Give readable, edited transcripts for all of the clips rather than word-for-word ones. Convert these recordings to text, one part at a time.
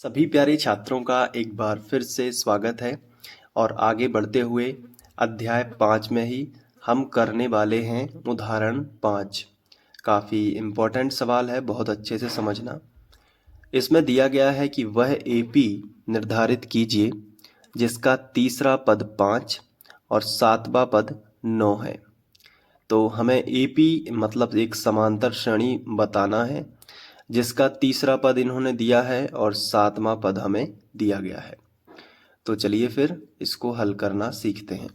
सभी प्यारे छात्रों का एक बार फिर से स्वागत है और आगे बढ़ते हुए अध्याय 5 में ही हम करने वाले हैं उदाहरण 5। काफ़ी इम्पोर्टेंट सवाल है, बहुत अच्छे से समझना। इसमें दिया गया है कि वह एपी निर्धारित कीजिए जिसका तीसरा पद 5 और सातवां पद 9 है। तो हमें एपी मतलब एक समांतर श्रेणी बताना है जिसका तीसरा पद इन्होंने दिया है और सातवां पद हमें दिया गया है। तो चलिए फिर इसको हल करना सीखते हैं।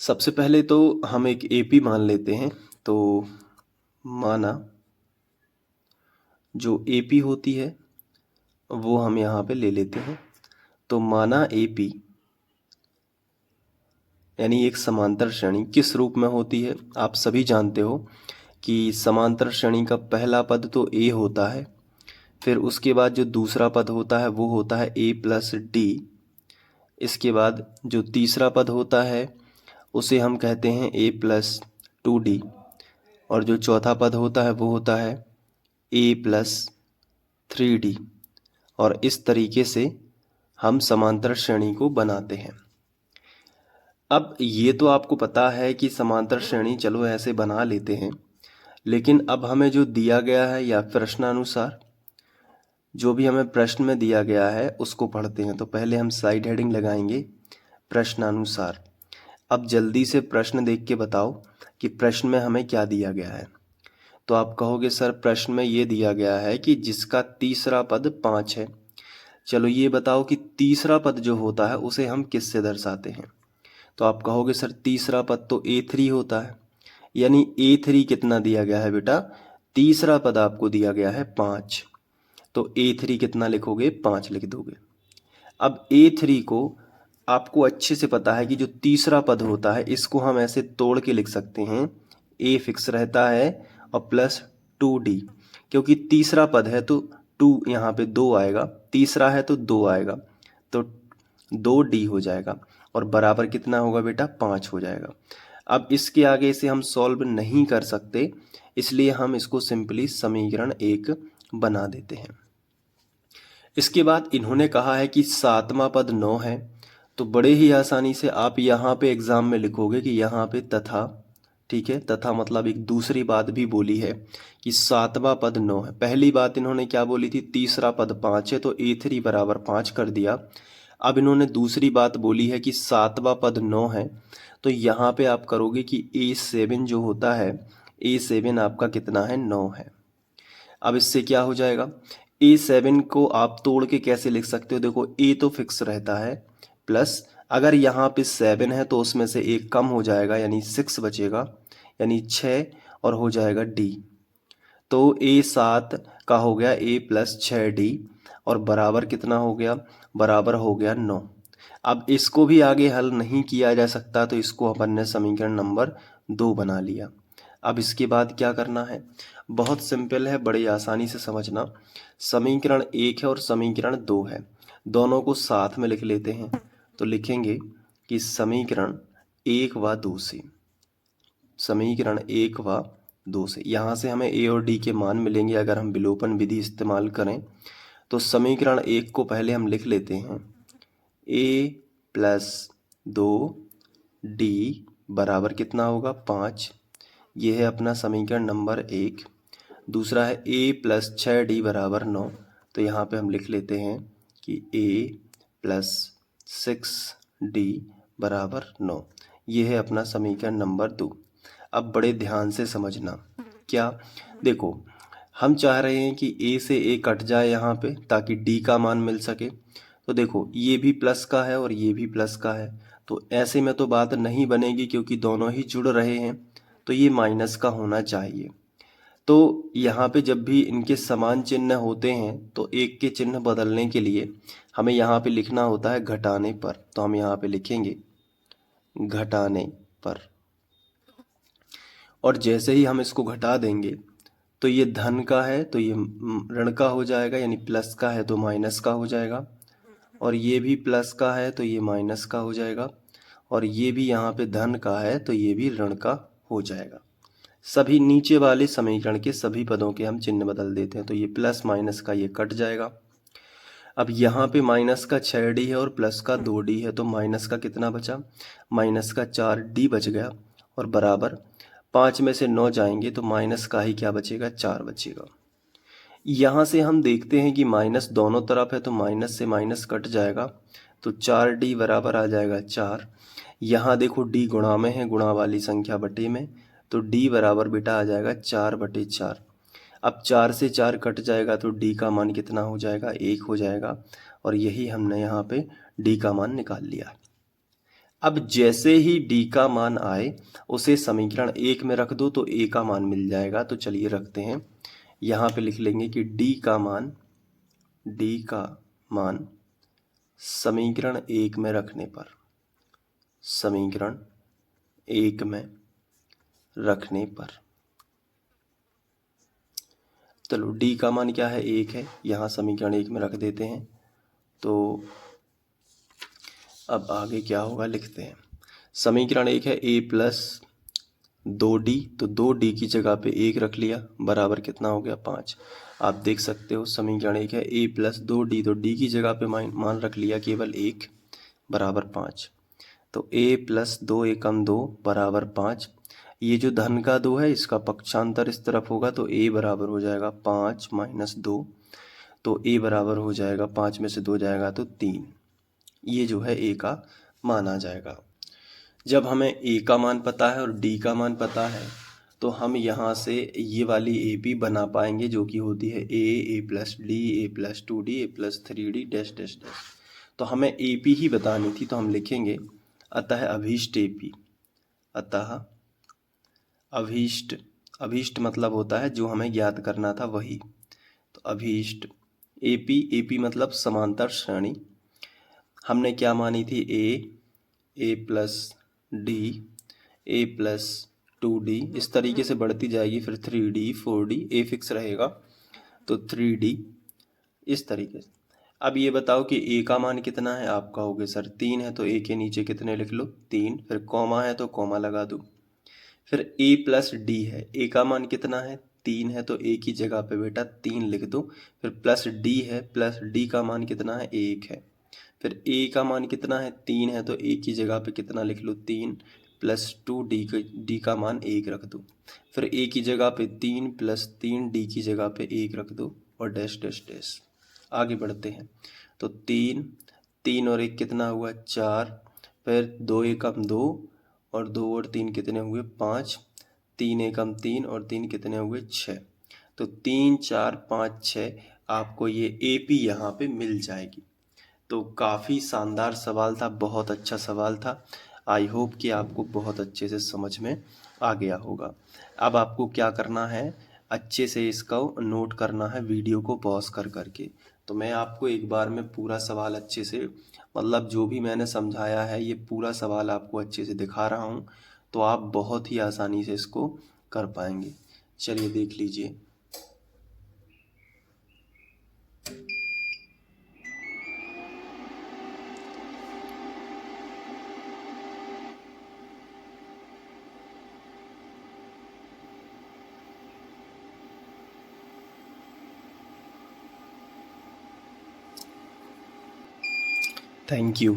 सबसे पहले तो हम एक एपी मान लेते हैं। तो माना जो एपी होती है वो हम यहाँ पे ले लेते हैं। तो माना एपी यानी एक समांतर श्रेणी किस रूप में होती है, आप सभी जानते हो कि समांतर श्रेणी का पहला पद तो ए होता है, फिर उसके बाद जो दूसरा पद होता है वो होता है ए प्लस डी। इसके बाद जो तीसरा पद होता है उसे हम कहते हैं ए प्लस 2d, और जो चौथा पद होता है वो होता है ए प्लस 3d। और इस तरीके से हम समांतर श्रेणी को बनाते हैं। अब ये तो आपको पता है कि समांतर श्रेणी चलो ऐसे बना लेते हैं, लेकिन अब हमें जो दिया गया है या प्रश्नानुसार जो भी हमें प्रश्न में दिया गया है उसको पढ़ते हैं। तो पहले हम साइड हेडिंग लगाएंगे प्रश्नानुसार। अब जल्दी से प्रश्न देख के बताओ कि प्रश्न में हमें क्या दिया गया है। तो आप कहोगे सर प्रश्न में ये दिया गया है कि जिसका तीसरा पद 5 है। चलो ये बताओ कि तीसरा पद जो होता है उसे हम किससे दर्शाते हैं। तो आप कहोगे सर तीसरा पद तो A3 होता है, यानी A3 कितना दिया गया है बेटा, तीसरा पद आपको दिया गया है 5। तो A3 कितना लिखोगे, 5 लिख दोगे। अब A3 को आपको अच्छे से पता है कि जो तीसरा पद होता है इसको हम ऐसे तोड़ के लिख सकते हैं, A फिक्स रहता है और प्लस 2d, क्योंकि तीसरा पद है तो 2 यहाँ पे 2 आएगा, तीसरा है तो 2 आएगा, तो 2d हो जाएगा और बराबर कितना होगा बेटा, 5 हो जाएगा। अब इसके आगे इसे हम सॉल्व नहीं कर सकते, इसलिए हम इसको सिंपली समीकरण 1 बना देते हैं। इसके बाद इन्होंने कहा है कि सातवां पद 9 है। तो बड़े ही आसानी से आप यहाँ पे एग्जाम में लिखोगे कि यहाँ पे तथा, ठीक है, तथा मतलब एक दूसरी बात भी बोली है कि सातवां पद 9 है। पहली बात इन्होंने क्या बोली थी, तीसरा पद 5 है तो A3 बराबर 5 कर दिया। अब इन्होंने दूसरी बात बोली है कि सातवां पद 9 है, तो यहाँ पे आप करोगे कि A7 जो होता है, A7 आपका कितना है, 9 है। अब इससे क्या हो जाएगा, A7 को आप तोड़ के कैसे लिख सकते हो, देखो A तो फिक्स रहता है, प्लस अगर यहाँ पे 7 है तो उसमें से एक कम हो जाएगा यानी 6 बचेगा, यानी 6 और हो जाएगा D। तो A7 का हो गया A प्लस 6D और बराबर कितना हो गया, बराबर हो गया 9। अब इसको भी आगे हल नहीं किया जा सकता तो इसको अपन ने समीकरण नंबर 2 बना लिया। अब इसके बाद क्या करना है, बहुत सिंपल है, बड़ी आसानी से समझना। समीकरण 1 है और समीकरण 2 है, दोनों को साथ में लिख लेते हैं। तो लिखेंगे कि समीकरण 1 व 2 से, समीकरण 1 व 2 से यहाँ से हमें A और D के मान मिलेंगे अगर हम विलोपन विधि इस्तेमाल करें। तो समीकरण 1 को पहले हम लिख लेते हैं, A प्लस 2D बराबर कितना होगा, 5। ये है अपना समीकरण नंबर 1। दूसरा है A प्लस 6D बराबर 9, तो यहाँ पे हम लिख लेते हैं कि A प्लस 6D बराबर 9। ये है अपना समीकरण नंबर 2। अब बड़े ध्यान से समझना, क्या, देखो हम चाह रहे हैं कि A से A कट जाए यहाँ पे ताकि D का मान मिल सके। तो देखो ये भी प्लस का है और ये भी प्लस का है, तो ऐसे में तो बात नहीं बनेगी क्योंकि दोनों ही जुड़ रहे हैं, तो ये माइनस का होना चाहिए। तो यहाँ पे जब भी इनके समान चिन्ह होते हैं तो एक के चिन्ह बदलने के लिए हमें यहाँ पे लिखना होता है घटाने पर। तो हम यहाँ पे लिखेंगे घटाने पर, और जैसे ही हम इसको घटा देंगे तो ये धन का है तो ये ऋण का हो जाएगा, यानी प्लस का है तो माइनस का हो जाएगा, और ये भी प्लस का है तो ये माइनस का हो जाएगा, और ये भी यहाँ पे धन का है तो ये भी ऋण का हो जाएगा। सभी नीचे वाले समीकरण के सभी पदों के हम चिन्ह बदल देते हैं, तो ये प्लस माइनस का ये कट जाएगा। अब यहाँ पे माइनस का 6d है और प्लस का 2d है, तो माइनस का कितना बचा, माइनस का 4d बच गया, और बराबर 5 में से 9 जाएंगे तो माइनस का ही क्या बचेगा, 4 बचेगा। यहाँ से हम देखते हैं कि माइनस दोनों तरफ है तो माइनस से माइनस कट जाएगा, तो 4d बराबर आ जाएगा 4। यहाँ देखो d गुणा में है, गुणा वाली संख्या बटे में, तो d बराबर बेटा आ जाएगा 4/4। अब 4 से 4 कट जाएगा तो d का मान कितना हो जाएगा, 1 हो जाएगा, और यही हमने यहाँ पे d का मान निकाल लिया। अब जैसे ही d का मान आए उसे समीकरण 1 में रख दो तो a का मान मिल जाएगा। तो चलिए रखते हैं, यहाँ पे लिख लेंगे कि d का मान समीकरण 1 में रखने पर, समीकरण 1 में रखने पर, चलो d का मान क्या है, 1 है, यहाँ समीकरण 1 में रख देते हैं। तो अब आगे क्या होगा लिखते हैं, समीकरण 1 है a प्लस 2d, तो 2d की जगह पे 1 रख लिया, बराबर कितना हो गया, 5। आप देख सकते हो समीकरण 1 है a प्लस 2d, तो d की जगह पे मान रख लिया केवल 1, बराबर 5। तो a प्लस 2 एकम 2 बराबर 5। ये जो धन का 2 है इसका पक्षांतर इस तरफ होगा, तो a बराबर हो जाएगा 5 माइनस 2, तो a बराबर हो जाएगा 5 में से 2 जाएगा तो 3। ये जो है a का मान आ जाएगा। जब हमें a का मान पता है और d का मान पता है तो हम यहाँ से ये वाली AP बना पाएंगे, जो कि होती है a plus d, a plus 2d, a plus 3d dash dash dash. तो हमें AP ही बतानी थी, तो हम लिखेंगे अतः अभीष्ट AP, अतः अभीष्ट मतलब होता है जो हमें ज्ञात करना था वही, तो अभीष्ट AP मतलब समांतर श्रेणी। हमने क्या मानी थी, a plus d, a plus 2d, इस तरीके से बढ़ती जाएगी, फिर 3d 4d, a फिक्स रहेगा तो 3d, इस तरीके से। अब ये बताओ कि a का मान कितना है, आप कहोगे सर 3 है, तो a के नीचे कितने लिख लो, 3, फिर कॉमा है तो कॉमा लगा दो। फिर a प्लस d है, a का मान कितना है, 3 है, तो a की जगह पे बेटा 3 लिख दो। फिर प्लस d है, प्लस d का मान कितना है, 1 है। फिर a का मान कितना है, 3 है, तो a की जगह पे कितना लिख लो, 3 प्लस 2d का मान 1 रख दो। फिर a की जगह पे 3 प्लस 3d की जगह पे 1 रख दो, और डैश डैश डैश। आगे बढ़ते हैं, तो 3 और 1 कितना हुआ, 4, फिर 2 एकम 2, और 2 और 3 कितने हुए, 5, 3 एकम 3 और 3 कितने हुए, 6। तो 3 4 5 6 आपको ये AP यहाँ पे मिल जाएगी। तो काफ़ी शानदार सवाल था, बहुत अच्छा सवाल था। आई होप कि आपको बहुत अच्छे से समझ में आ गया होगा। अब आपको क्या करना है, अच्छे से इसका नोट करना है वीडियो को पॉज कर करके। तो मैं आपको एक बार में पूरा सवाल अच्छे से, मतलब जो भी मैंने समझाया है ये पूरा सवाल आपको अच्छे से दिखा रहा हूँ, तो आप बहुत ही आसानी से इसको कर पाएंगे। चलिए देख लीजिए। Thank you.